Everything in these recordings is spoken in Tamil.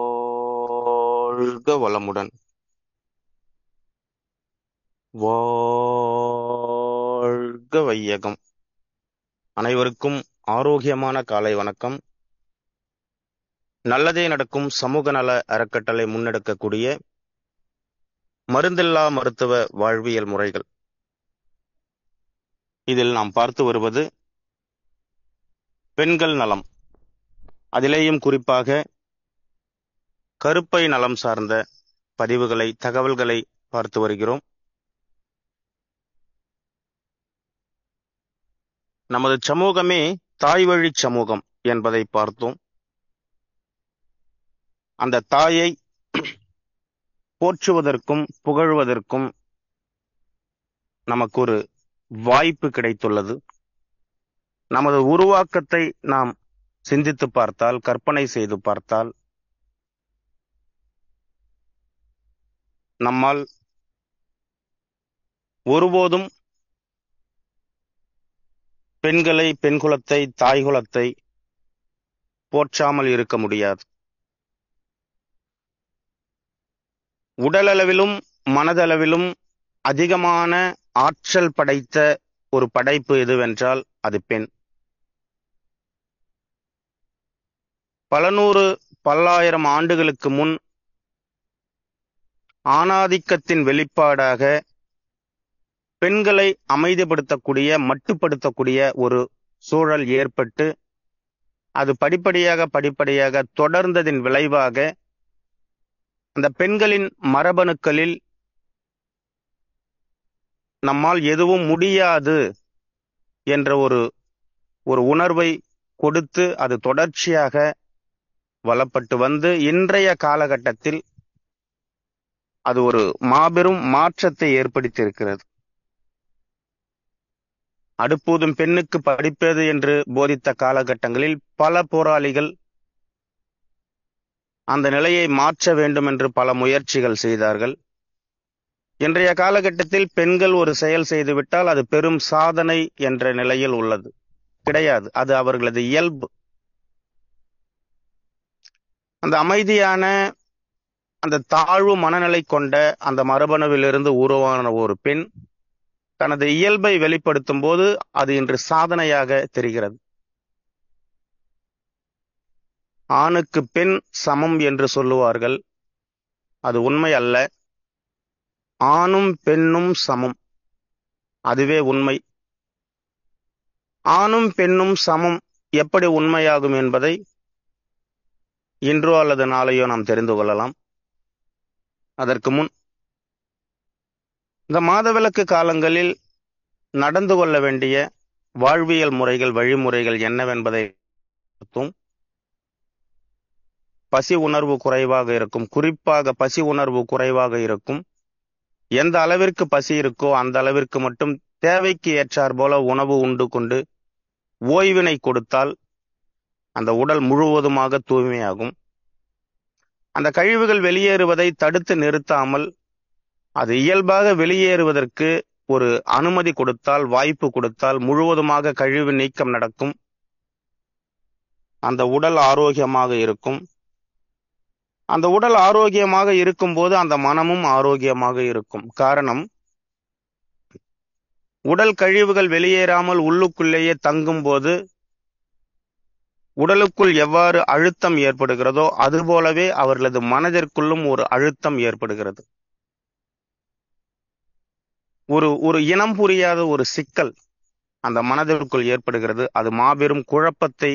வாழ்க வளமுடன். வாழ்க வையகம். அனைவருக்கும் ஆரோக்கியமான காலை வணக்கம். நல்லதே நடக்கும் சமூக நல அறக்கட்டளை முன்னெடுக்கக்கூடிய மருந்தில்லா மருத்துவ வாழ்வியல் முறைகள். இதில் நாம் பார்த்து வருவது பெண்கள் நலம், அதிலேயும் குறிப்பாக கருப்பை நலம் சார்ந்த பதிவுகளை, தகவல்களை பார்த்து வருகிறோம். நமது சமூகமே தாய் வழி சமூகம் என்பதை பார்த்தோம். அந்த தாயை போற்றுவதற்கும் புகழ்வதற்கும் நமக்கு ஒரு வாய்ப்பு கிடைத்துள்ளது. நமது உருவாக்கத்தை நாம் சிந்தித்து பார்த்தால், கற்பனை செய்து பார்த்தால், நம்மால் ஒருபோதும் பெண்களை, பெண்குலத்தை, தாய்குலத்தை போற்றாமல் இருக்க முடியாது. உடலளவிலும் மனதளவிலும் அதிகமான ஆற்றல் படைத்த ஒரு படைப்பு எதுவென்றால் அது பெண். பல நூறு பல்லாயிரம் ஆண்டுகளுக்கு முன் ஆணாதிக்கத்தின் வெளிப்பாடாக பெண்களை அமைதிப்படுத்தக்கூடிய, மட்டுப்படுத்தக்கூடிய ஒரு சூழல் ஏற்பட்டு அது படிப்படியாக தொடர்ந்ததின் விளைவாக அந்த பெண்களின் மரபணுக்களில் நம்மால் எதுவும் முடியாது என்ற ஒரு உணர்வை கொடுத்து அது தொடர்ச்சியாக வளப்பட்டு வந்து இன்றைய காலகட்டத்தில் அது ஒரு மாபெரும் மாற்றத்தை ஏற்படுத்தியிருக்கிறது. அடுப்பூதும் பெண்ணுக்கு படிப்பது என்று போதித்த காலகட்டங்களில் பல போராளிகள் அந்த நிலையை மாற்ற வேண்டும் என்று பல முயற்சிகள் செய்தார்கள். இன்றைய காலகட்டத்தில் பெண்கள் ஒரு செயல் செய்துவிட்டால் அது பெரும் சாதனை என்ற நிலையில் உள்ளது. கிடையாது, அது அவர்களது இயல்பு. அந்த அமைதியான, அந்த தாழ்வு மனநிலை கொண்ட அந்த மரபணுவிலிருந்து உருவான ஒரு பெண் தனது இயல்பை வெளிப்படுத்தும் போது அது இன்று சாதனையாக தெரிகிறது. ஆணுக்கு பெண் சமம் என்று சொல்லுவார்கள். அது உண்மை அல்ல. ஆணும் பெண்ணும் சமம், அதுவே உண்மை. ஆணும் பெண்ணும் சமம் எப்படி உண்மையாகும் என்பதை இன்றோ அல்லது நாளையோ நாம் தெரிந்து கொள்ளலாம். அதற்கு முன் இந்த மாதவிலக்கு காலங்களில் நடந்து கொள்ள வேண்டிய வாழ்வியல் முறைகள், வழிமுறைகள் என்னவென்பதை பார்த்தோம். பசி உணர்வு குறைவாக இருக்கும், குறிப்பாக பசி உணர்வு குறைவாக இருக்கும். எந்த அளவிற்கு பசி இருக்கோ அந்த அளவிற்கு மட்டும் தேவைக்கு ஏற்றார் போல உணவு உண்டு கொண்டு ஓய்வினை கொடுத்தால் அந்த உடல் முழுவதுமாக தூய்மையாகும். அந்த கழிவுகள் வெளியேறுவதை தடுத்து நிறுத்தாமல் அது இயல்பாக வெளியேறுவதற்கு ஒரு அனுமதி கொடுத்தால், வாய்ப்பு கொடுத்தால் முழுவதுமாக கழிவு நீக்கம் நடக்கும். அந்த உடல் ஆரோக்கியமாக இருக்கும். அந்த உடல் ஆரோக்கியமாக இருக்கும் போது அந்த மனமும் ஆரோக்கியமாக இருக்கும். காரணம், உடல் கழிவுகள் வெளியேறாமல் உள்ளுக்குள்ளேயே தங்கும் போது உடலுக்குள் எவ்வாறு அழுத்தம் ஏற்படுகிறதோ அதுபோலவே அவர்களது மனதிற்குள்ளும் ஒரு அழுத்தம் ஏற்படுகிறது. ஒரு இனம் புரியாத ஒரு சிக்கல் அந்த மனதிற்குள் ஏற்படுகிறது. அது மாபெரும் குழப்பத்தை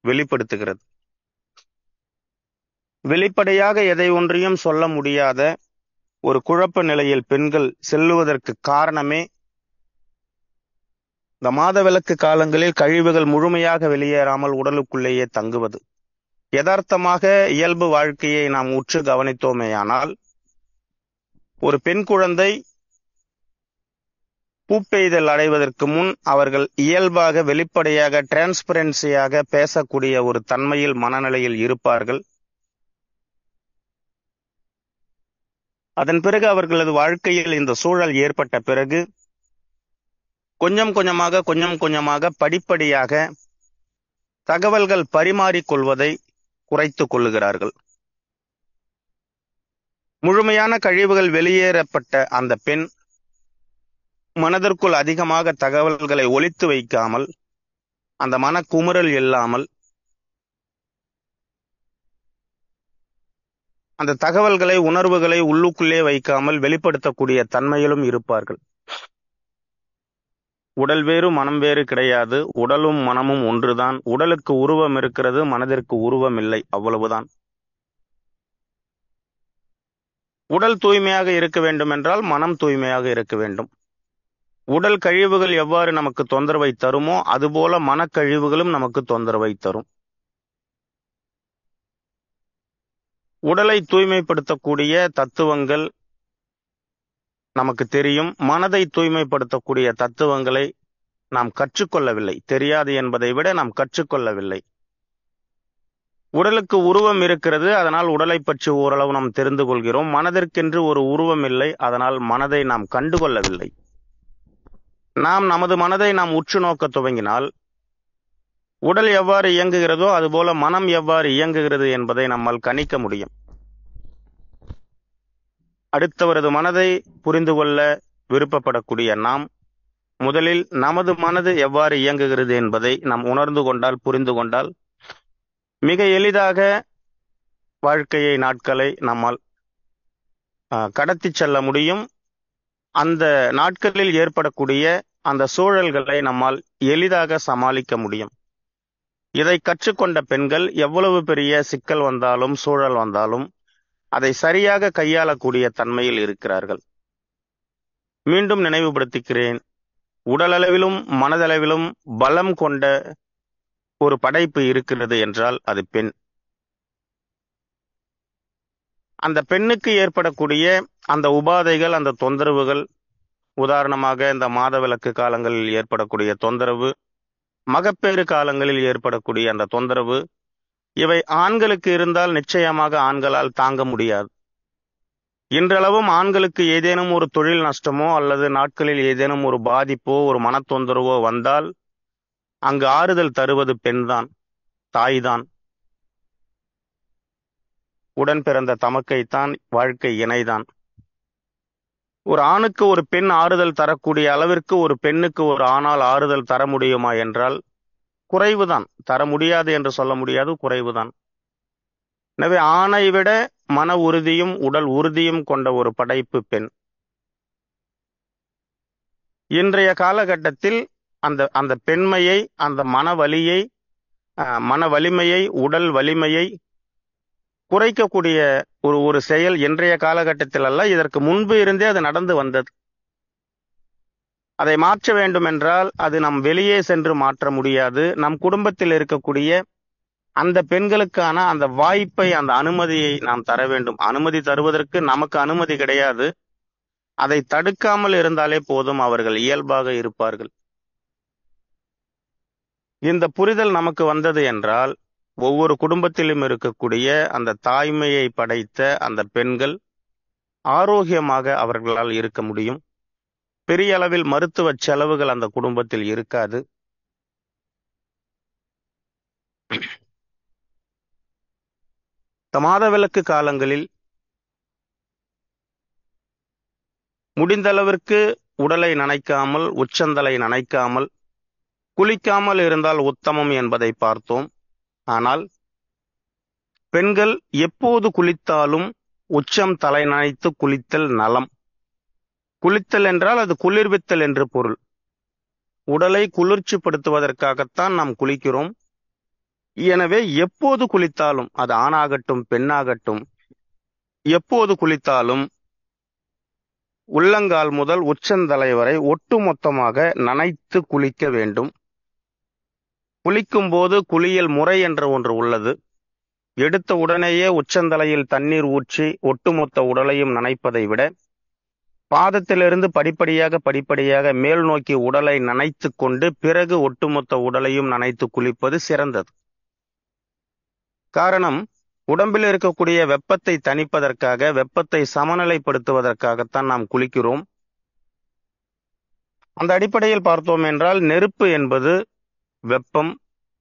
வெளிப்படுத்துகிறது. வெளிப்படையாக எதை ஒன்றையும் சொல்ல முடியாத ஒரு குழப்ப நிலையில் பெண்கள் செல்லுவதற்கு காரணமே இந்த மாதவிலக்கு காலங்களில் கழிவுகள் முழுமையாக வெளியேறாமல் உடலுக்குள்ளேயே தங்குவது. யதார்த்தமாக இயல்பு வாழ்க்கையை நாம் உற்று கவனித்தோமேயானால் ஒரு பெண் குழந்தை பூப்பெய்தல் அடைவதற்கு முன் அவர்கள் இயல்பாக, வெளிப்படையாக, டிரான்ஸ்பரன்சியாக பேசக்கூடிய ஒரு தன்மையில், மனநிலையில் இருப்பார்கள். அதன் பிறகு அவர்களது வாழ்க்கையில் இந்த சூழல் ஏற்பட்ட பிறகு கொஞ்சம் கொஞ்சமாக படிப்படியாக தகவல்கள் பரிமாறிக்கொள்வதை குறைத்துக் கொள்ளுகிறார்கள். முழுமையான கழிவுகள் வெளியேறப்பட்ட அந்த பெண் மனதிற்குள் அதிகமாக தகவல்களை ஒளித்து வைக்காமல், அந்த மனக்குமுறல் இல்லாமல், அந்த தகவல்களை உணர்வுகளை உள்ளுக்குள்ளே வைக்காமல் வெளிப்படுத்தக்கூடிய தன்மையிலும் இருப்பார்கள். உடல் வேறு மனம் வேறு கிடையாது. உடலும் மனமும் ஒன்றுதான். உடலுக்கு உருவம் இருக்கிறது, மனதிற்கு உருவம் இல்லை, அவ்வளவுதான். உடல் தூய்மையாக இருக்க வேண்டும் என்றால் மனம் தூய்மையாக இருக்க வேண்டும். உடல் கழிவுகள் எவ்வாறு நமக்கு தொந்தரவை தருமோ அதுபோல மனக்கழிவுகளும் நமக்கு தொந்தரவை தரும். உடலை தூய்மைப்படுத்தக்கூடிய தத்துவங்கள் நமக்கு தெரியும். மனதை தூய்மைப்படுத்தக்கூடிய தத்துவங்களை நாம் கற்றுக்கொள்ளவில்லை. தெரியாது என்பதை விட நாம் கற்றுக்கொள்ளவில்லை. உடலுக்கு உருவம் இருக்கிறது, அதனால் உடலை பற்றி ஓரளவு நாம் தெரிந்து கொள்கிறோம். மனதிற்கென்று ஒரு உருவம் இல்லை, அதனால் மனதை நாம் கண்டுகொள்ளவில்லை. நாம் நமது மனதை நாம் உற்று நோக்க துவங்கினால் உடல் எவ்வாறு இயங்குகிறதோ அதுபோல மனம் எவ்வாறு இயங்குகிறது என்பதை நம்மால் கணிக்க முடியும். அடுத்தவரது மனதை புரிந்து கொள்ள விருப்பப்படக்கூடிய நாம் முதலில் நமது மனது எவ்வாறு இயங்குகிறது என்பதை நாம் உணர்ந்து கொண்டால், புரிந்து கொண்டால், மிக எளிதாக வாழ்க்கையை நாட்களை நம்மால் கடத்தி செல்ல முடியும். அந்த நாட்களில் ஏற்படக்கூடிய அந்த சூழல்களை நம்மால் எளிதாக சமாளிக்க முடியும். இதை கற்றுக்கொண்ட பெண்கள் எவ்வளவு பெரிய சிக்கல் வந்தாலும் சூழல் வந்தாலும் அதை சரியாக கையாளக்கூடிய தன்மையில் இருக்கிறார்கள். மீண்டும் நினைவுபடுத்துகிறேன், உடலளவிலும் மனதளவிலும் பலம் கொண்ட ஒரு படைப்பு இருக்கிறது என்றால் அது பெண். அந்த பெண்ணுக்கு ஏற்படக்கூடிய அந்த உபாதைகள், அந்த தொந்தரவுகள், உதாரணமாக இந்த மாதவிலக்கு காலங்களில் ஏற்படக்கூடிய தொந்தரவு, மகப்பேறு காலங்களில் ஏற்படக்கூடிய அந்த தொந்தரவு, இவை ஆண்களுக்கு இருந்தால் நிச்சயமாக ஆண்களால் தாங்க முடியாது. இன்றளவும் ஆண்களுக்கு ஏதேனும் ஒரு தொழில் நஷ்டமோ அல்லது நாட்களில் ஏதேனும் ஒரு பாதிப்போ ஒரு மனத்தொந்தரவோ வந்தால் அங்கு ஆறுதல் தருவது பெண்தான், தாய்தான். உடன் பிறந்த தமக்கைத்தான், வாழ்க்கை இணைதான். ஒரு ஆணுக்கு ஒரு பெண் ஆறுதல் தரக்கூடிய அளவிற்கு ஒரு பெண்ணுக்கு ஒரு ஆணால் ஆறுதல் தர முடியுமா என்றால் குறைவுதான். தர முடியாது என்று சொல்ல முடியாது, குறைவுதான். எனவே ஆணை விட மன உறுதியும் உடல் உறுதியும் கொண்ட ஒரு படைப்பு பெண். இன்றைய காலகட்டத்தில் அந்த அந்த பெண்மையை, அந்த மன வலிமையை, உடல் வலிமையை குறைக்கக்கூடிய ஒரு செயல் இன்றைய காலகட்டத்தில் அல்ல, இதற்கு முன்பு இருந்தே அது நடந்து வந்தது. அதை மாற்ற வேண்டும் என்றால் அது நம் வெளியே சென்று மாற்ற முடியாது. நம் குடும்பத்தில் இருக்கக்கூடிய அந்த பெண்களுக்கான அந்த வாய்ப்பை, அந்த அனுமதியை நாம் தர வேண்டும். அனுமதி தருவதற்கு நமக்கு அனுமதி கிடையாது. அதை தடுக்காமல் இருந்தாலே போதும், அவர்கள் இயல்பாக இருப்பார்கள். இந்த புரிதல் நமக்கு வந்தது என்றால் ஒவ்வொரு குடும்பத்திலும் இருக்கக்கூடிய அந்த தாய்மையை படைத்த அந்த பெண்கள் ஆரோக்கியமாக அவர்களால் இருக்க முடியும். பெரிய அளவில் மருத்துவ செலவுகள் அந்த குடும்பத்தில் இருக்காது. மாதவிலக்கு காலங்களில் முடிந்த அளவிற்கு உடலை நனைக்காமல், உச்சந்தலை நனைக்காமல், குளிக்காமல் இருந்தால் உத்தமம் என்பதை பார்த்தோம். ஆனால் பெண்கள் எப்போது குளித்தாலும் உச்சம் தலை நனைத்து குளித்தல் நலம். குளித்தல் என்றால் அது குளிர்வித்தல் என்று பொருள். உடலை குளிர்ச்சிப்படுத்துவதற்காகத்தான் நாம் குளிக்கிறோம். எனவே எப்போது குளித்தாலும், அது ஆணாகட்டும் பெண்ணாகட்டும், எப்போது குளித்தாலும் உள்ளங்கால் முதல் உச்சந்தலை வரை ஒட்டுமொத்தமாக நனைத்து குளிக்க வேண்டும். குளிக்கும் போது குளியல் முறை என்ற ஒன்று உள்ளது. எடுத்த உடனேயே உச்சந்தலையில் தண்ணீர் ஊற்றி ஒட்டுமொத்த உடலையும் நனைப்பதை விட பாதத்திலிருந்து படிப்படியாக மேல் நோக்கி உடலை நனைத்து கொண்டு பிறகு ஒட்டுமொத்த உடலையும் நனைத்து குளிப்பது சிறந்தது. காரணம், உடம்பில் இருக்கக்கூடிய வெப்பத்தை தணிப்பதற்காக, வெப்பத்தை சமநிலைப்படுத்துவதற்காகத்தான் நாம் குளிக்கிறோம். அந்த அடிப்படையில் பார்த்தோம் என்றால் நெருப்பு என்பது வெப்பம்,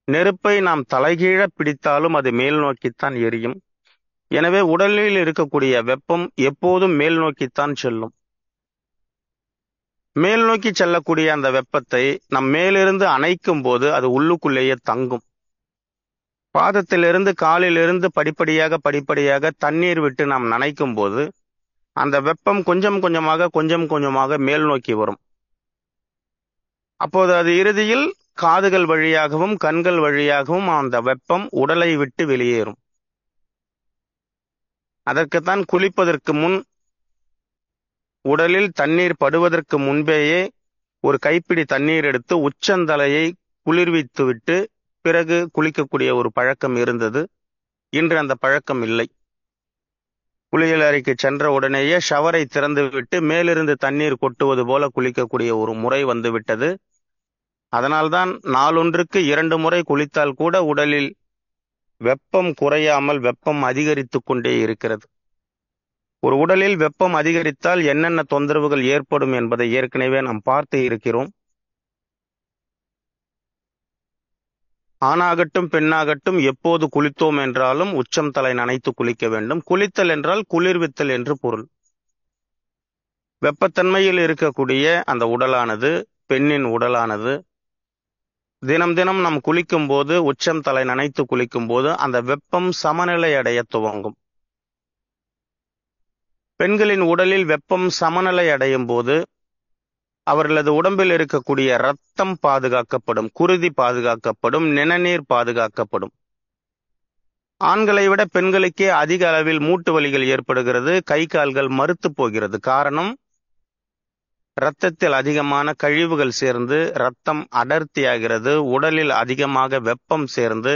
நெருப்பை நாம் தலைகீழ பிடித்தாலும் அது மேல் நோக்கித்தான் எரியும். எனவே உடலில் இருக்கக்கூடிய வெப்பம் எப்போதும் மேல் நோக்கித்தான் செல்லும். மேல் நோக்கி செல்லக்கூடிய அந்த வெப்பத்தை நம் மேலிருந்து அணைக்கும் போது அது உள்ளுக்குள்ளேயே தங்கும். பாதத்திலிருந்து காலிலிருந்து படிப்படியாக தண்ணீர் விட்டு நாம் நனைக்கும் போது அந்த வெப்பம் கொஞ்சம் கொஞ்சமாக மேல் நோக்கி வரும். அப்போது அது இறுதியில் காதுகள் வழியாகவும் கண்கள் வழியாகவும் அந்த வெப்பம் உடலை விட்டு வெளியேறும். அதற்குத்தான் குளிப்பதற்கு முன் உடலில் தண்ணீர் படுவதற்கு முன்பேயே ஒரு கைப்பிடி தண்ணீர் எடுத்து உச்சந்தலையை குளிர்வித்துவிட்டு பிறகு குளிக்கக்கூடிய ஒரு பழக்கம் இருந்தது. இன்று அந்த பழக்கம் இல்லை. குளியல் அறைக்கு சென்ற உடனேயே ஷவரை திறந்துவிட்டு மேலிருந்து தண்ணீர் கொட்டுவது போல குளிக்கக்கூடிய ஒரு முறை வந்துவிட்டது. அதனால்தான் நாளொன்றுக்கு 2 முறை குளித்தால் கூட உடலில் வெப்பம் குறையாமல் வெப்பம் அதிகரித்து கொண்டே இருக்கிறது. ஒரு உடலில் வெப்பம் அதிகரித்தால் என்னென்ன தொந்தரவுகள் ஏற்படும் என்பதை ஏற்கனவே நாம் பார்த்து இருக்கிறோம். ஆணாகட்டும் பெண்ணாகட்டும் எப்போது குளித்தோம் என்றாலும் உச்சம் தலை நனைத்து குளிக்க வேண்டும். குளித்தல் என்றால் குளிர்வித்தல் என்று பொருள். வெப்பத்தன்மையில் இருக்கக்கூடிய அந்த உடலானது, பெண்ணின் உடலானது தினம் தினம் நாம் குளிக்கும் போது, உச்சம் தலை நனைத்து குளிக்கும் போது அந்த வெப்பம் சமநிலை அடைய துவங்கும். பெண்களின் உடலில் வெப்பம் சமநிலை அடையும் போது அவர்களது உடம்பில் இருக்கக்கூடிய இரத்தம் பாதுகாக்கப்படும், குருதி பாதுகாக்கப்படும், நிணநீர் பாதுகாக்கப்படும். ஆண்களை விட பெண்களுக்கே அதிக அளவில் மூட்டு வலிகள் ஏற்படுகிறது, கை கால்கள் மறுத்து போகிறது. காரணம், இரத்தத்தில் அதிகமான கழிவுகள் சேர்ந்து இரத்தம் அடர்த்தியாகிறது. உடலில் அதிகமாக வெப்பம் சேர்ந்து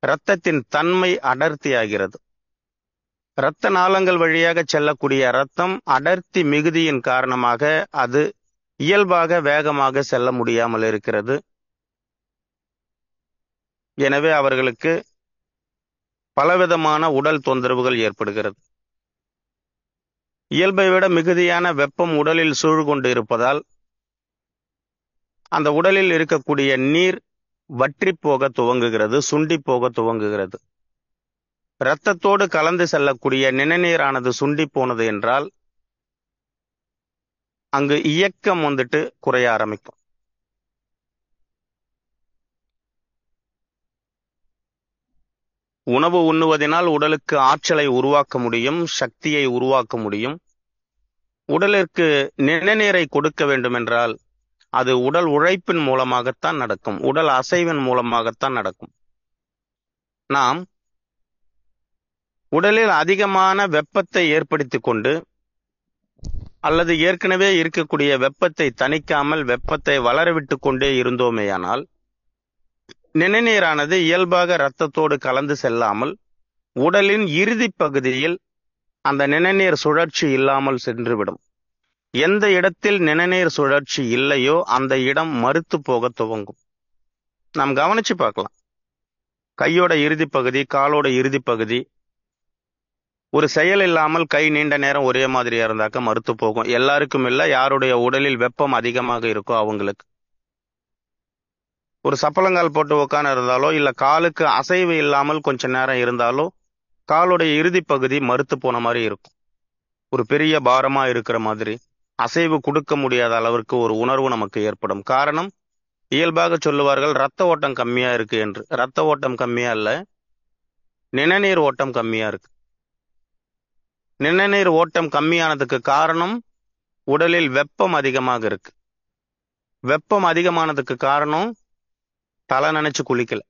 இரத்தத்தின் தன்மை அடர்த்தியாகிறது. இரத்த நாளங்கள் வழியாக செல்லக்கூடிய இரத்தம் அடர்த்தி மிகுதியின் காரணமாக அது இயல்பாக வேகமாக செல்ல முடியாமல் இருக்கிறது. எனவே அவர்களுக்கு பலவிதமான உடல் தொந்தரவுகள் ஏற்படுகிறது. இயல்பை விட மிகுதியான வெப்பம் உடலில் சூழ்கொண்டு இருப்பதால் அந்த உடலில் இருக்கக்கூடிய நீர் வற்றி போக துவங்குகிறது, சுண்டி போக துவங்குகிறது. இரத்தத்தோடு கலந்து செல்லக்கூடிய நிணநீரானது சுண்டி போனது என்றால் அங்கு இயக்கம் குறைய ஆரம்பிக்கும். உணவு உண்ணுவதனால் உடலுக்கு ஆற்றலை உருவாக்க முடியும், சக்தியை உருவாக்க முடியும். உடலிற்கு நிணநீரை கொடுக்க வேண்டும் என்றால் அது உடல் உழைப்பின் மூலமாகத்தான் நடக்கும், உடல் அசைவின் மூலமாகத்தான் நடக்கும். நாம் உடலில் அதிகமான வெப்பத்தை ஏற்படுத்தி கொண்டு அல்லது ஏற்கனவே இருக்கக்கூடிய வெப்பத்தை தணிக்காமல் வெப்பத்தை வளரவிட்டு கொண்டே இருந்தோமேயானால் நிணநீரானது இயல்பாக இரத்தத்தோடு கலந்து செல்லாமல் உடலின் இறுதி பகுதியில் அந்த நிணநீர் சுழற்சி இல்லாமல் சென்றுவிடும். எந்த இடத்தில் நிணநீர் சுழற்சி இல்லையோ அந்த இடம் மறுத்து போக துவங்கும். நாம் கவனிச்சு பார்க்கலாம். கையோட இறுதி பகுதி, காலோட இறுதி பகுதி, ஒரு செயல் இல்லாமல் கை நீண்ட நேரம் ஒரே மாதிரியா இருந்தாக்க மறுத்து போகும். எல்லாருக்கும் இல்லை, யாருடைய உடலில் வெப்பம் அதிகமாக இருக்கோ அவங்களுக்கு. ஒரு சப்பளங்கால் போட்டு உட்கார்ந்து இருந்தாலோ இல்ல காலுக்கு அசைவு இல்லாமல் கொஞ்ச நேரம் இருந்தாலோ காலுடைய இறுதி பகுதி மறுத்து போன மாதிரி இருக்கும். ஒரு பெரிய பாரமா இருக்கிற மாதிரி, அசைவு கொடுக்க முடியாத அளவிற்கு ஒரு உணர்வு நமக்கு ஏற்படும். காரணம், இயல்பாக சொல்லுவார்கள் இரத்த ஓட்டம் கம்மியா இருக்கு என்று. இரத்த ஓட்டம் கம்மியா இல்ல, நிணநீர் ஓட்டம் கம்மியா இருக்கு. நிணநீர் ஓட்டம் கம்மியானதுக்கு காரணம் உடலில் வெப்பம் அதிகமாக இருக்கு. வெப்பம் அதிகமானதுக்கு காரணம் தலை நினைச்சு குளிக்கல.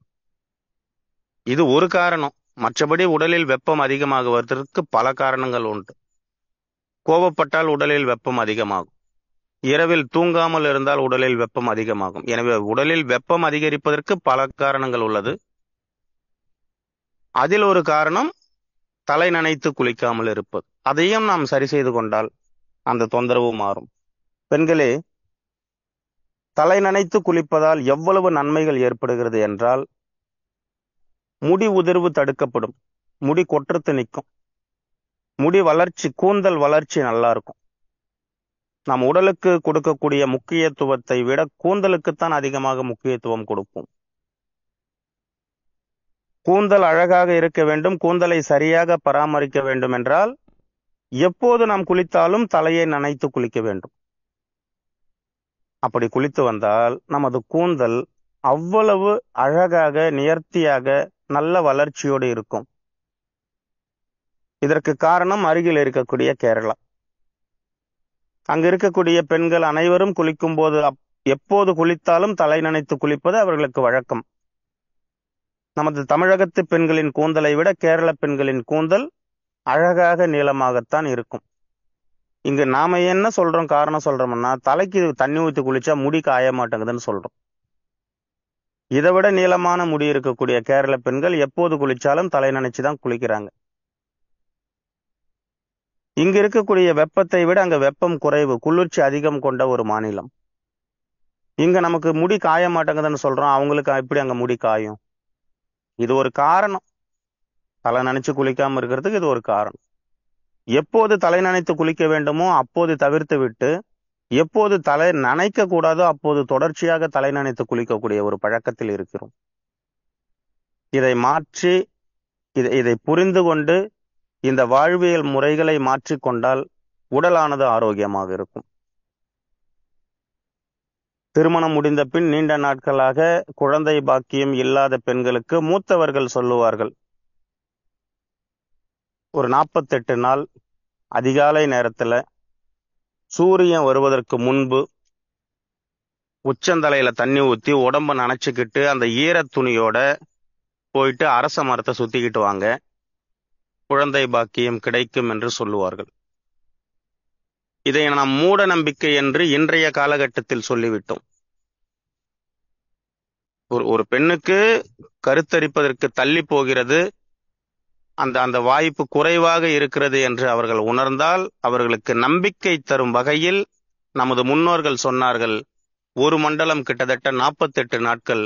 இது ஒரு காரணம். மற்றபடி உடலில் வெப்பம் அதிகமாகுவதற்கு பல காரணங்கள் உண்டு. கோபப்பட்டால் உடலில் வெப்பம் அதிகமாகும். இரவில் தூங்காமல் இருந்தால் உடலில் வெப்பம் அதிகமாகும். எனவே உடலில் வெப்பம் அதிகரிப்பதற்கு பல காரணங்கள் உள்ளது. அதில் ஒரு காரணம் தலை நனைத்து குளிக்காமல் இருப்பது. அதையும் நாம் சரி செய்து கொண்டால் அந்த தொந்தரவு மாறும். பெண்களே, தலை நனைத்து குளிப்பதால் எவ்வளவு நன்மைகள் ஏற்படுகிறது என்றால், முடி உதிர்வு தடுக்கப்படும், முடி கொற்றத்து நிற்கும், முடி வளர்ச்சி, கூந்தல் வளர்ச்சி நல்லா இருக்கும். நாம் உடலுக்கு கொடுக்கக்கூடிய முக்கியத்துவத்தை விட கூந்தலுக்குத்தான் அதிகமாக முக்கியத்துவம் கொடுப்போம். கூந்தல் அழகாக இருக்க வேண்டும், கூந்தலை சரியாக பராமரிக்க வேண்டும் என்றால் எப்போது நாம் குளித்தாலும் தலையை நனைத்து குளிக்க வேண்டும். அப்படி குளித்து வந்தால் நமது கூந்தல் அவ்வளவு அழகாக, நேர்த்தியாக, நல்ல வளர்ச்சியோடு இருக்கும். இதற்கு காரணம் அருகில் இருக்கக்கூடிய கேரளா. அங்கு இருக்கக்கூடிய பெண்கள் அனைவரும் குளிக்கும் போது எப்போது குளித்தாலும் தலை நனைத்து குளிப்பது அவர்களுக்கு வழக்கம். நமது தமிழகத்து பெண்களின் கூந்தலை விட கேரள பெண்களின் கூந்தல் அழகாக நீளமாகத்தான் இருக்கும். இங்கு நாம என்ன சொல்றோம், காரணம் சொல்றோம்னா, தலைக்கு தண்ணி ஊற்றி குளிச்சா முடி காய மாட்டேங்குதுன்னு சொல்றோம். இதை விட நீளமான முடி இருக்கக்கூடிய கேரள பெண்கள் எப்போது குளிச்சாலும் தலை நனைச்சுதான் குளிக்கிறாங்க. இங்க இருக்கக்கூடிய வெப்பத்தை விட அங்க வெப்பம் குறைவு, குளிர்ச்சி அதிகம் கொண்ட ஒரு மாநிலம். இங்க நமக்கு முடி காய மாட்டேங்குதுன்னு சொல்றோம், அவங்களுக்கு எப்படி அங்க முடி காயும்? இது ஒரு காரணம். தலை நனைச்சு குளிக்காம இருக்கிறதுக்கு இது ஒரு காரணம். எப்போது தலை நனைத்து குளிக்க வேண்டுமோ அப்போது தவிர்த்து விட்டு, எப்போது தலை நனைக்க கூடாதோ அப்போது தொடர்ச்சியாக தலை நனைத்து குளிக்கக்கூடிய ஒரு பழக்கத்தில் இருக்கிறோம். இதை மாற்றி இதை புரிந்து கொண்டு இந்த வாழ்வியல் முறைகளை மாற்றிக்கொண்டால் உடலானது ஆரோக்கியமாக இருக்கும். திருமணம் முடிந்த பின் நீண்ட நாட்களாக குழந்தை பாக்கியம் இல்லாத பெண்களுக்கு மூத்தவர்கள் சொல்லுவார்கள், ஒரு 48 நாள் அதிகாலை நேரத்துல சூரியன் வருவதற்கு முன்பு உச்சந்தலையில தண்ணி ஊத்தி உடம்ப நனைச்சுக்கிட்டு அந்த ஈர துணியோட போயிட்டு அரச மரத்தை சுத்திக்கிட்டு வாங்க, குழந்தை பாக்கியம் கிடைக்கும் என்று சொல்லுவார்கள். இதை நாம் மூட நம்பிக்கை என்று இன்றைய காலகட்டத்தில் சொல்லிவிட்டோம். ஒரு பெண்ணுக்கு கருத்தரிப்பதற்கு தள்ளி போகிறது, அந்த வாய்ப்பு குறைவாக இருக்கிறது என்று அவர்கள் உணர்ந்தால் அவர்களுக்கு நம்பிக்கை தரும் வகையில் நமது முன்னோர்கள் சொன்னார்கள், ஒரு மண்டலம் கிட்டத்தட்ட 48 நாட்கள்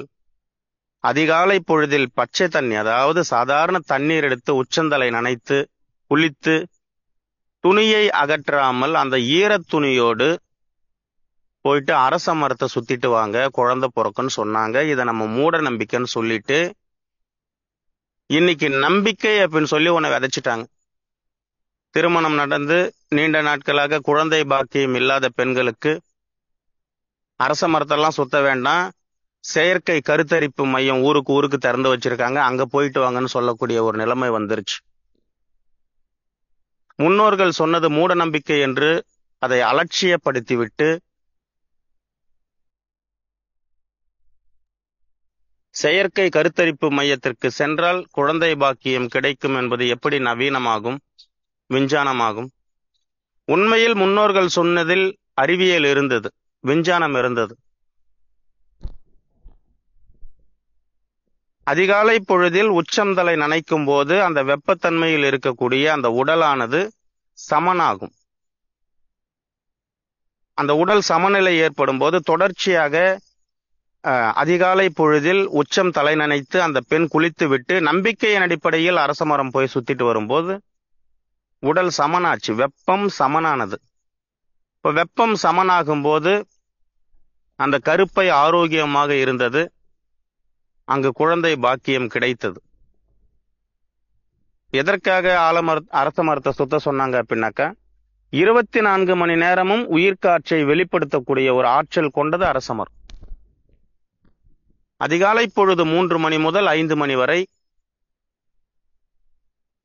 அதிகாலை பொழுதில் பச்சை தண்ணி, அதாவது சாதாரண தண்ணீர் எடுத்து உச்சந்தலை நனைத்து குளித்து துணியை அகற்றாமல் அந்த ஈரத் துணியோடு போயிட்டு அரச மரத்தை சுத்திட்டு வாங்க, குழந்தை பிறக்குன்னு சொன்னாங்க. இதை நம்ம மூட நம்பிக்கைன்னு சொல்லிட்டு இன்னைக்கு நம்பிக்கை அப்படின்னு சொல்லி உன்னை விதைச்சிட்டாங்க. திருமணம் நடந்து நீண்ட நாட்களாக குழந்தை பாக்கியம் இல்லாத பெண்களுக்கு அரச மரத்தெல்லாம் சுத்த வேண்டாம், செயற்கை கருத்தரிப்பு மையம் ஊருக்கு திறந்து வச்சிருக்காங்க, அங்க போயிட்டு வாங்கன்னு சொல்லக்கூடிய ஒரு நிலைமை வந்துருச்சு. முன்னோர்கள் சொன்னது மூட நம்பிக்கை என்று அதை அலட்சியப்படுத்திவிட்டு செயற்கை கருத்தரிப்பு மையத்திற்கு சென்றால் குழந்தை பாக்கியம் கிடைக்கும் என்பது எப்படி நவீனமாகும், விஞ்ஞானமாகும்? உண்மையில் முன்னோர்கள் சொன்னதில் அறிவியல் இருந்தது, விஞ்ஞானம் இருந்தது. அதிகாலை பொழுதில் உச்சந்தலை நனைக்கும் போது அந்த வெப்பத்தன்மையில் இருக்கக்கூடிய அந்த உடலானது சமனாகும். அந்த உடல் சமநிலை ஏற்படும் போது தொடர்ச்சியாக அதிகாலை பொழுதில் உச்சம் தலை நனைத்து அந்த பெண் குளித்து விட்டு நம்பிக்கையின் அடிப்படையில் அரச மரம் போய் சுத்திட்டு வரும்போது உடல் சமனாச்சு, வெப்பம் சமனானது. இப்ப வெப்பம் சமனாகும் போது அந்த கருப்பை ஆரோக்கியமாக இருந்தது, அங்கு குழந்தை பாக்கியம் கிடைத்தது. எதற்காக அரச மரத்தை சுத்த சொன்னாங்க அப்படின்னாக்கா, 24 மணி நேரமும் உயிர்காற்றை வெளிப்படுத்தக்கூடிய ஒரு ஆற்றல் கொண்டது அரச மரம். அதிகாலை பொழுது 3 மணி முதல் 5 மணி வரை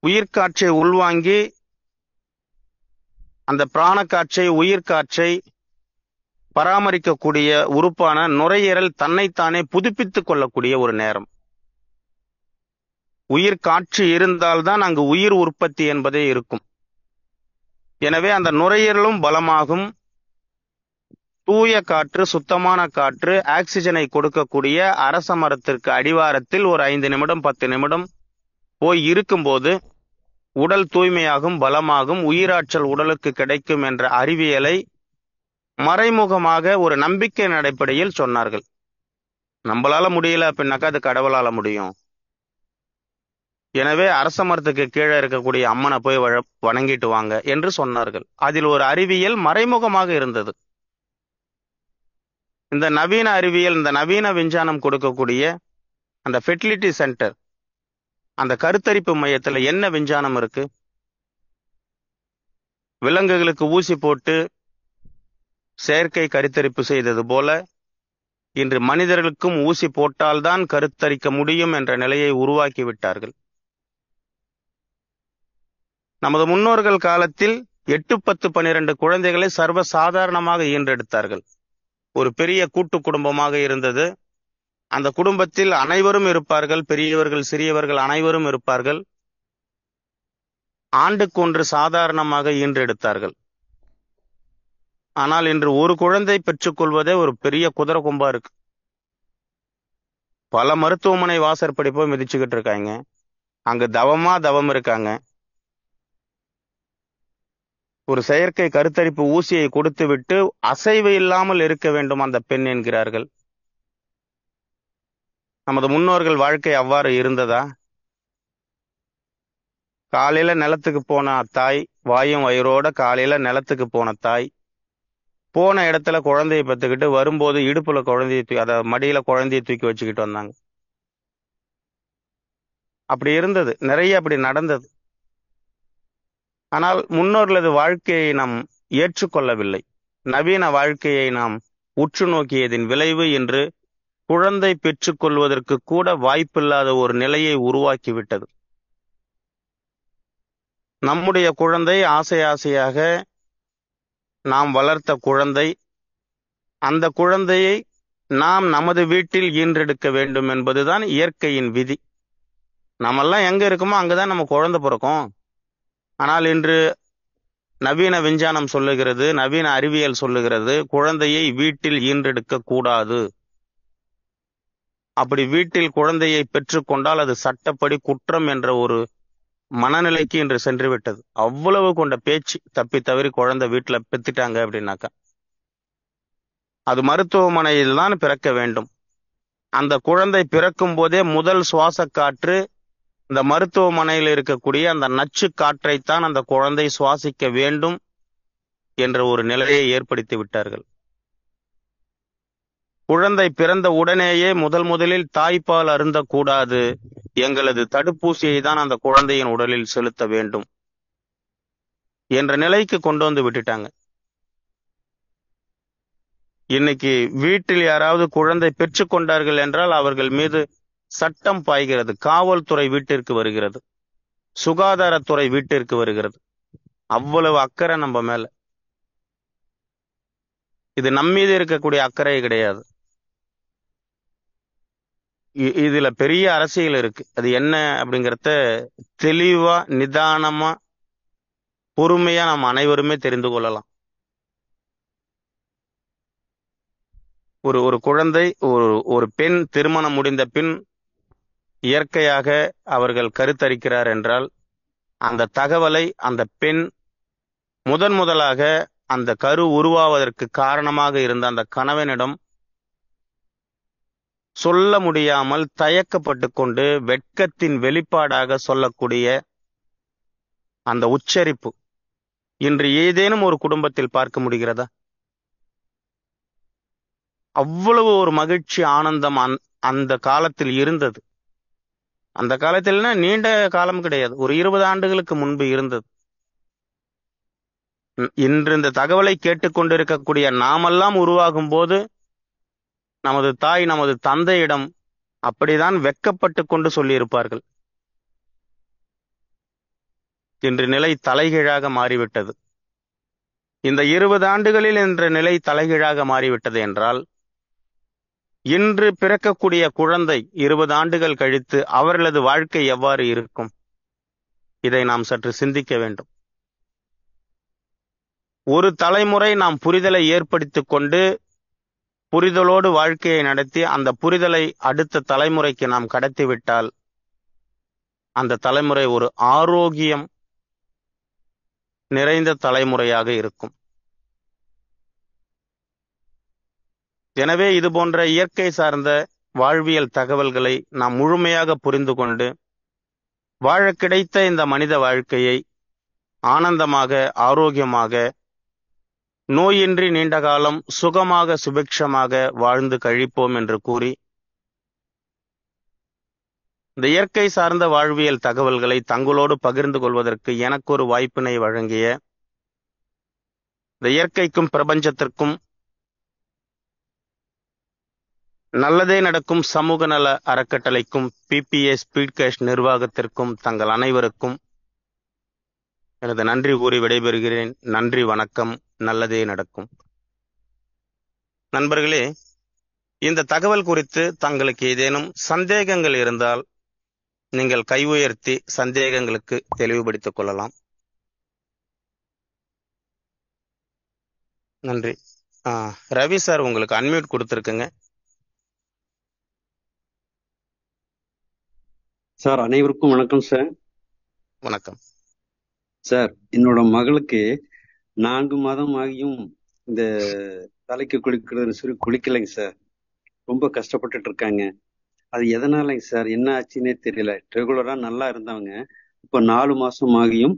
உயிர்காற்றை உள்வாங்கி அந்த பிராணக்காற்றை, உயிர்காற்றை பராமரிக்கக்கூடிய உறுப்பான நுரையீரல் தன்னைத்தானே புதுப்பித்துக் கொள்ளக்கூடிய ஒரு நேரம். உயிர்காற்று இருந்தால்தான் அங்கு உயிர் உற்பத்தி என்பதே இருக்கும். எனவே அந்த நுரையீரலும் பலமாகும். தூய காற்று, சுத்தமான காற்று, ஆக்சிஜனை கொடுக்கக்கூடிய அரச மரத்திற்கு அடிவாரத்தில் ஒரு 5 நிமிடம் 10 நிமிடம் போய் இருக்கும்போது உடல் தூய்மையாகும், பலமாகும், உயிராற்றல் உடலுக்கு கிடைக்கும் என்ற அறிவியலை மறைமுகமாக ஒரு நம்பிக்கையின் அடிப்படையில் சொன்னார்கள். நம்மளால முடியல அப்படின்னாக்கா அது கடவுளால முடியும். எனவே அரச மரத்துக்கு கீழே இருக்கக்கூடிய அம்மனை போய் வணங்கிட்டு வாங்க என்று சொன்னார்கள். அதில் ஒரு அறிவியல் மறைமுகமாக இருந்தது. இந்த நவீன அறிவியல், இந்த நவீன விஞ்ஞானம் கொடுக்கக்கூடிய அந்த ஃபெர்டிலிட்டி சென்டர், அந்த கருத்தரிப்பு மையத்துல என்ன விஞ்ஞானம் இருக்கு? விலங்குகளுக்கு ஊசி போட்டு செயற்கை கருத்தரிப்பு செய்தது போல இன்று மனிதர்களுக்கும் ஊசி போட்டால்தான் கருத்தரிக்க முடியும் என்ற நிலையை உருவாக்கி விட்டார்கள். நமது முன்னோர்கள் காலத்தில் 8, 10, 12 குழந்தைகளை சர்வ சாதாரணமாக ஈன்றெடுத்தார்கள். ஒரு பெரிய கூட்டு குடும்பமாக இருந்தது. அந்த குடும்பத்தில் அனைவரும் இருப்பார்கள், பெரியவர்கள் சிறியவர்கள் அனைவரும் இருப்பார்கள். ஆண்டுக்கொன்று சாதாரணமாக ஈன்றெடுத்தார்கள். ஆனால் இன்று ஒரு குழந்தை பெற்றுக்கொள்வதே ஒரு பெரிய குதிரை கொம்பா இருக்கு. பல மருத்துவமனை வாசற்படி போய் மிதிச்சுக்கிட்டு இருக்காங்க. அங்கு தவம் இருக்காங்க. ஒரு செயற்கை கருத்தரிப்பு ஊசியை கொடுத்து விட்டு அசைவு இல்லாமல் இருக்க வேண்டும் அந்த பெண் என்கிறார்கள். நமது முன்னோர்கள் வாழ்க்கை அவ்வாறு இருந்ததா? காலையில நிலத்துக்கு போன தாய், வாயும் வயிறோட காலையில நிலத்துக்கு போன தாய், போன இடத்துல குழந்தையை பெற்றுக்கிட்டு வரும்போது இடுப்புல குழந்தைய மடியில குழந்தையை தூக்கி வச்சுக்கிட்டு வந்தாங்க. அப்படி இருந்தது, நிறைய அப்படி நடந்தது. ஆனால் முன்னோர்களது வாழ்க்கையை நாம் ஏற்றுக்கொள்ளவில்லை. நவீன வாழ்க்கையை நாம் உற்று நோக்கியதின் விளைவு என்று குழந்தை பெற்றுக்கொள்வதற்கு கூட வாய்ப்பில்லாத ஒரு நிலையை உருவாக்கிவிட்டது. நம்முடைய குழந்தை ஆசையாக நாம் வளர்த்த குழந்தை, அந்த குழந்தையை நாம் நமது வீட்டில் ஈன்றெடுக்க வேண்டும் என்பதுதான் இயற்கையின் விதி. நம்மெல்லாம் எங்க இருக்குமோ அங்கதான் நம்ம குழந்தை பிறக்கும். ஆனால் இன்று நவீன விஞ்ஞானம் சொல்லுகிறது, நவீன அறிவியல் சொல்லுகிறது, குழந்தையை வீட்டில் ஈன்றெடுக்க கூடாது. அப்படி வீட்டில் குழந்தையை பெற்றுக்கொண்டால் அது சட்டப்படி குற்றம் என்ற ஒரு மனநிலைக்கு இன்று சென்று விட்டது. அவ்வளவு கொண்ட பேச்சு. தப்பி தவறி குழந்தை வீட்டுல பெத்துட்டாங்க அப்படின்னாக்கா அது மருத்துவமனையில் தான் பிறக்க வேண்டும். அந்த குழந்தை பிறக்கும் போதே முதல் சுவாச காற்று இந்த மருத்துவமனையில் இருக்கக்கூடிய அந்த நச்சு காற்றைத்தான் அந்த குழந்தை சுவாசிக்க வேண்டும் என்ற ஒரு நிலையை ஏற்படுத்தி விட்டார்கள். குழந்தை பிறந்த உடனேயே முதலில் தாய்ப்பால் அருந்தக்கூடாது, எங்களது தடுப்பூசியை தான் அந்த குழந்தையின் உடலில் செலுத்த வேண்டும் என்ற நிலைக்கு கொண்டு வந்து விட்டுட்டாங்க. இன்னைக்கு வீட்டில் யாராவது குழந்தை பெற்றுக்கொண்டார்கள் என்றால் அவர்கள் மீது சட்டம் பாய்கிறது. காவல்துறை வீட்டிற்கு வருகிறது, சுகாதாரத்துறை வீட்டிற்கு வருகிறது. அவ்வளவு அக்கறை நம்ம மேல. இது நம்மீது இருக்கக்கூடிய அக்கறை கிடையாது. இதுல பெரிய அரசியல் இருக்கு. அது என்ன அப்படிங்கறத தெளிவா நிதானமா பொறுமையா நம்ம அனைவருமே தெரிந்து கொள்ளலாம். ஒரு குழந்தை, ஒரு பெண் திருமணம் முடிந்த பின் இயற்கையாக அவர்கள் கருத்தரிக்கிறார் என்றால் அந்த தகவலை அந்த பெண் முதலாக அந்த கரு உருவாவதற்கு காரணமாக இருந்த அந்த கணவனிடம் சொல்ல முடியாமல் தயக்கப்பட்டு கொண்டு வெட்கத்தின் வெளிப்பாடாக சொல்லக்கூடிய அந்த உச்சரிப்பு இன்று ஏதேனும் ஒரு குடும்பத்தில் பார்க்க முடிகிறதா? அவ்வளவு ஒரு மகிழ்ச்சி, ஆனந்தம் அந்த காலத்தில் இருந்தது. அந்த காலத்தில்னா நீண்ட காலம் கிடையாது, ஒரு 20 ஆண்டுகளுக்கு முன்பு இருந்தது. இன்று இந்த தகவலை கேட்டுக்கொண்டிருக்கக்கூடிய நாமெல்லாம் உருவாகும் போது நமது தாய், நமது தந்தையிடம் அப்படிதான் வெட்கப்பட்டு கொண்டு சொல்லியிருப்பார்கள். இன்று நிலை தலைகீழாக மாறிவிட்டது. இந்த 20 ஆண்டுகளில் என்ற நிலை தலைகீழாக மாறிவிட்டது என்றால் இன்று பிறக்கக்கூடிய குழந்தை 20 ஆண்டுகள் கழித்து அவர்களது வாழ்க்கை எவ்வாறு இருக்கும்? இதை நாம் சற்று சிந்திக்க வேண்டும். ஒரு தலைமுறை நாம் புரிதலை ஏற்படுத்திக் கொண்டு புரிதலோடு வாழ்க்கையை நடத்தி அந்த புரிதலை அடுத்த தலைமுறைக்கு நாம் கடத்திவிட்டால் அந்த தலைமுறை ஒரு ஆரோக்கியம் நிறைந்த தலைமுறையாக இருக்கும். எனவே இது போன்ற இயற்கை சார்ந்த வாழ்வியல் தகவல்களை நாம் முழுமையாக புரிந்து கொண்டு வாழ கிடைத்த இந்த மனித வாழ்க்கையை ஆனந்தமாக, ஆரோக்கியமாக, நோயின்றி நீண்ட காலம் சுகமாக சுபிக்ஷமாக வாழ்ந்து கழிப்போம் என்று கூறி இந்த இயற்கை சார்ந்த வாழ்வியல் தகவல்களை தங்களோடு பகிர்ந்து கொள்வதற்கு எனக்கு ஒரு வாய்ப்பினை வழங்கிய இந்த இயற்கைக்கும் பிரபஞ்சத்திற்கும் நல்லதே நடக்கும் சமூக நல அறக்கட்டளைக்கும் PPA ஸ்பீட்காஸ்ட் நிர்வாகத்திற்கும் தங்கள் அனைவருக்கும் எனது நன்றி கூறி விடைபெறுகிறேன். நன்றி, வணக்கம். நல்லதே நடக்கும். நண்பர்களே, இந்த தகவல் குறித்து தங்களுக்கு ஏதேனும் சந்தேகங்கள் இருந்தால் நீங்கள் கை உயர்த்தி சந்தேகங்களுக்கு தெளிவுபடுத்திக் கொள்ளலாம். நன்றி. ரவி சார், உங்களுக்கு அன்மியூட் கொடுத்துருக்குங்க. சார், அனைவருக்கும் வணக்கம் சார். வணக்கம் சார். என்னோட மகளுக்கு 4 மாதம் ஆகியும் இந்த தலைக்கு குளிக்கிறது சொல்லி குளிக்கலைங்க சார். ரொம்ப கஷ்டப்பட்டுட்டு இருக்காங்க. அது எதனாலங்க சார், என்ன ஆச்சுன்னே தெரியல. ரெகுலரா நல்லா இருந்தவங்க இப்ப 4 மாசம் ஆகியும்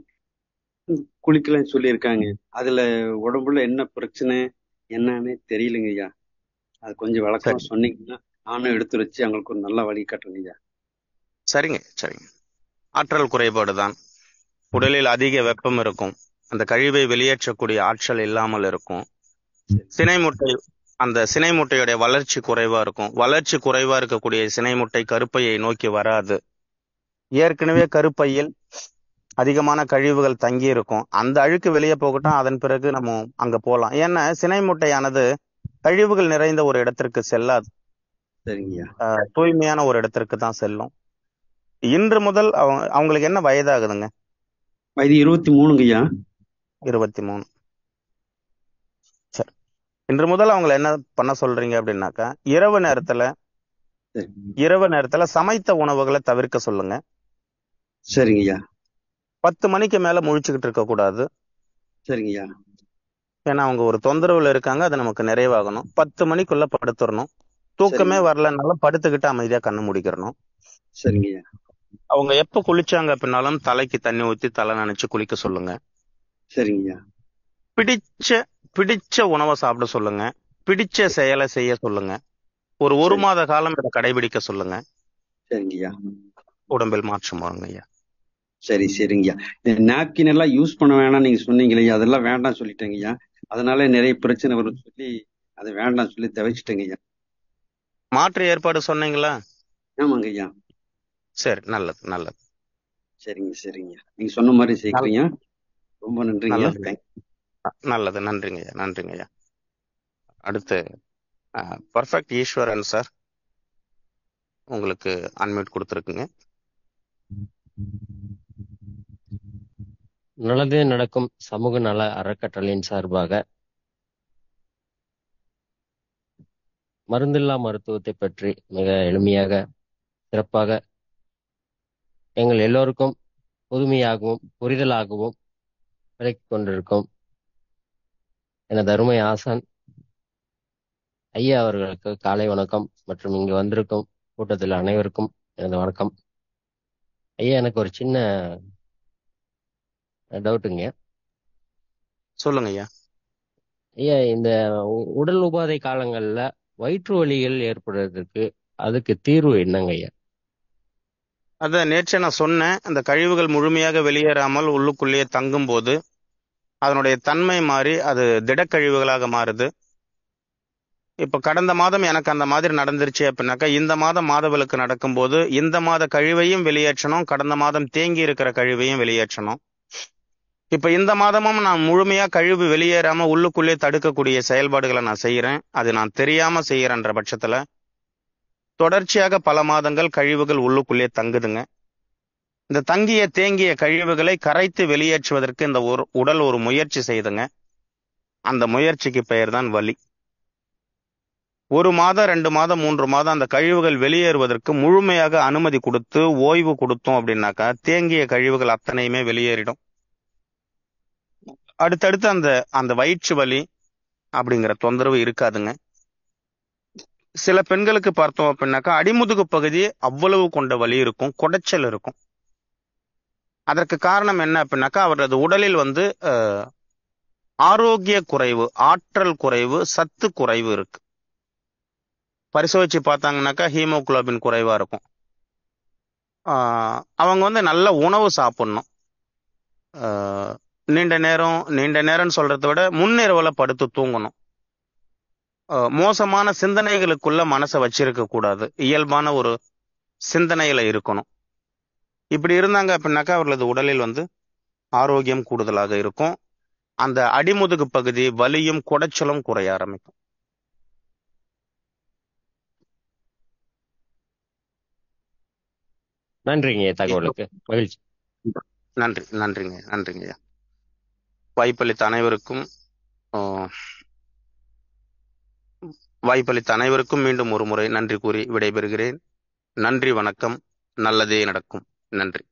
குளிக்கலன்னு சொல்லியிருக்காங்க. அதுல உடம்புல என்ன பிரச்சனை என்னன்னே தெரியலங்க ஐயா. அது கொஞ்சம் விளக்கமா சொன்னீங்கன்னா நானும் எடுத்து வச்சு அவங்களுக்கு ஒரு நல்ல வழி காட்டுறேங்க ஐயா. சரிங்க. ஆற்றல் குறைபாடு தான். உடலில் அதிக வெப்பம் இருக்கும். அந்த கழிவை வெளியேற்றக்கூடிய ஆற்றல் இல்லாமல் இருக்கும். சினை முட்டை, அந்த சினை முட்டையுடைய வளர்ச்சி குறைவா இருக்கும். வளர்ச்சி குறைவா இருக்கக்கூடிய சினை முட்டை கருப்பையை நோக்கி வராது. ஏற்கனவே கருப்பையில் அதிகமான கழிவுகள் தங்கி இருக்கும். அந்த அழுக்கு வெளியே போகட்டும், அதன் பிறகு நம்ம அங்க போகலாம். ஏன்னா சினை முட்டையானது கழிவுகள் நிறைந்த ஒரு இடத்திற்கு செல்லாது. தூய்மையான ஒரு இடத்திற்கு தான் செல்லும். இன்று முதல் அவங்களுக்கு என்ன வயதாகுதுங்க? வயது 23ங்கய்யா. 23. சரி, இன்று முதல் அவங்களை என்ன பண்ண சொல்றீங்க அப்படின்னாக்கா, இரவு நேரத்துல சமைத்த உணவுகளை தவிர்க்க சொல்லுங்க. சரிங்கய்யா. 10 மணிக்கு மேல முழிச்சுக்கிட்டு இருக்க கூடாது. சரிங்கய்யா. ஏன்னா அவங்க ஒரு தொந்தரவுல இருக்காங்க, அது நமக்கு நிறைவாகணும். 10 மணிக்குள்ள படுத்துடணும். தூக்கமே வரலனாலும் படுத்துக்கிட்டு அமைதியா கண்ணு முடிக்கிறணும். சரிங்கய்யா. அவங்க எப்ப குளிச்சாங்க அப்படின்னாலும் தலைக்கு தண்ணி ஊத்தி தலை நினைச்சு குளிக்க சொல்லுங்க. சரிங்கய்யா. பிடிச்ச உணவை சாப்பிட சொல்லுங்க. பிடிச்ச செயலை செய்ய சொல்லுங்க. ஒரு மாத காலம் இதை கடைபிடிக்க சொல்லுங்க. சரிங்கய்யா. உடம்பில் மாற்றம் வருங்க ஐயா. சரிங்கய்யா. நாப்கின் எல்லாம் யூஸ் பண்ண வேணாம் நீங்க சொன்னீங்களையா, அதெல்லாம் வேண்டாம் சொல்லிட்டேங்க ஐயா. அதனால நிறைய பிரச்சனை வரும் சொல்லி அதை வேண்டாம் சொல்லி தவிச்சிட்டேங்க ஐயா. மாற்று ஏற்பாடு சொன்னீங்களா? ஆமாங்க ஐயா. சரி, நல்லது. சரிங்க. நீங்க சொன்ன மாதிரி செய்யறீங்க. ரொம்ப நன்றிங்க. நல்லது. நன்றிங்க ஐயா. அடுத்து பர்ஃபெக்ட் ஈஸ்வரன் சார், உங்களுக்கு அன்மியூட் கொடுத்துருக்குங்க. நல்லதே நடக்கும் சமூக நல அறக்கட்டளையின் சார்பாக மருந்தில்லா மருத்துவத்தை பற்றி மிக எளிமையாக சிறப்பாக எங்கள் எல்லோருக்கும் புதுமையாகவும் புரிதலாகவும் விளக்கிக் கொண்டிருக்கும் எனது அருமை ஆசான் ஐயா அவர்களுக்கு காலை வணக்கம். மற்றும் இங்கு வந்திருக்கும் கூட்டத்தில் அனைவருக்கும் எனது வணக்கம். ஐயா, எனக்கு ஒரு சின்ன டவுட்டுங்க. சொல்லுங்க ஐயா. ஐயா, இந்த உடல் உபாதை காலங்கள்ல வயிற்று வலிகள் ஏற்படுறதுக்கு அதுக்கு தீர்வு என்னங்க ஐயா? அதான் நேற்று நான் சொன்னேன். அந்த கழிவுகள் முழுமையாக வெளியேறாமல் உள்ளுக்குள்ளேயே தங்கும் போது அதனுடைய தன்மை மாறி அது திடக்கழிவுகளாக மாறுது. இப்ப கடந்த மாதம் எனக்கு அந்த மாதிரி நடந்துருச்சு அப்படின்னாக்கா, இந்த மாதம் மாதவிலக்கு நடக்கும்போது இந்த மாத கழிவையும் வெளியேற்றணும், கடந்த மாதம் தேங்கி இருக்கிற கழிவையும் வெளியேற்றணும். இப்ப இந்த மாதமும் நான் முழுமையா கழிவு வெளியேறாம உள்ளுக்குள்ளே தடுக்கக்கூடிய செயல்பாடுகளை நான் செய்யறேன். அது நான் தெரியாம செய்யறேன்ற பட்சத்துல தொடர்ச்சியாக பல மாதங்கள் கழிவுகள் உள்ளுக்குள்ளே தங்குதுங்க. இந்த தங்கிய தேங்கிய கழிவுகளை கரைத்து வெளியேற்றுவதற்கு இந்த உடல் ஒரு முயற்சி செய்துங்க. அந்த முயற்சிக்கு பெயர் தான் வலி. 1 மாதம் 2 மாதம் 3 மாதம் அந்த கழிவுகள் வெளியேறுவதற்கு முழுமையாக அனுமதி கொடுத்து ஓய்வு கொடுத்தோம் அப்படின்னாக்கா தேங்கிய கழிவுகள் அத்தனையுமே வெளியேறிடும். அடுத்தடுத்து அந்த வயிற்று வலி அப்படிங்கிற தொந்தரவு இருக்காதுங்க. சில பெண்களுக்கு பார்த்தோம் அப்படின்னாக்கா அடிமுதுகு பகுதி அவ்வளவு கொண்ட வலி இருக்கும், குடைச்சல் இருக்கும். அதற்கு காரணம் என்ன அப்படின்னாக்கா அவரது உடலில் ஆரோக்கிய குறைவு, ஆற்றல் குறைவு, சத்து குறைவு இருக்கு. பரிசோதிச்சு பார்த்தாங்கன்னாக்கா ஹீமோகுளோபின் குறைவா இருக்கும். அவங்க வந்து நல்ல உணவு சாப்பிடணும். ஆஹ் நீண்ட நேரம்னு சொல்றதை விட முன்னிரவுல படுத்து தூங்கணும். மோசமான சிந்தனைகளுக்குள்ள மனசை வச்சிருக்க கூடாது. இயல்பான ஒரு சிந்தனையில இருக்கணும். இப்படி இருந்தாங்க அப்படின்னாக்கா அவர்களது உடலில் வந்து ஆரோக்கியம் கூடுதலாக இருக்கும். அந்த அடிமுதுகு பகுதி வலியும் குடைச்சலும் குறைய ஆரம்பிக்கும். நன்றிங்க தகவலுக்கு. மகிழ்ச்சி. நன்றிங்க. வாய்ப்பளித்த அனைவருக்கும் மீண்டும் ஒரு முறை நன்றி கூறி விடைபெறுகிறேன். நன்றி, வணக்கம். நல்லதே நடக்கும். நன்றி.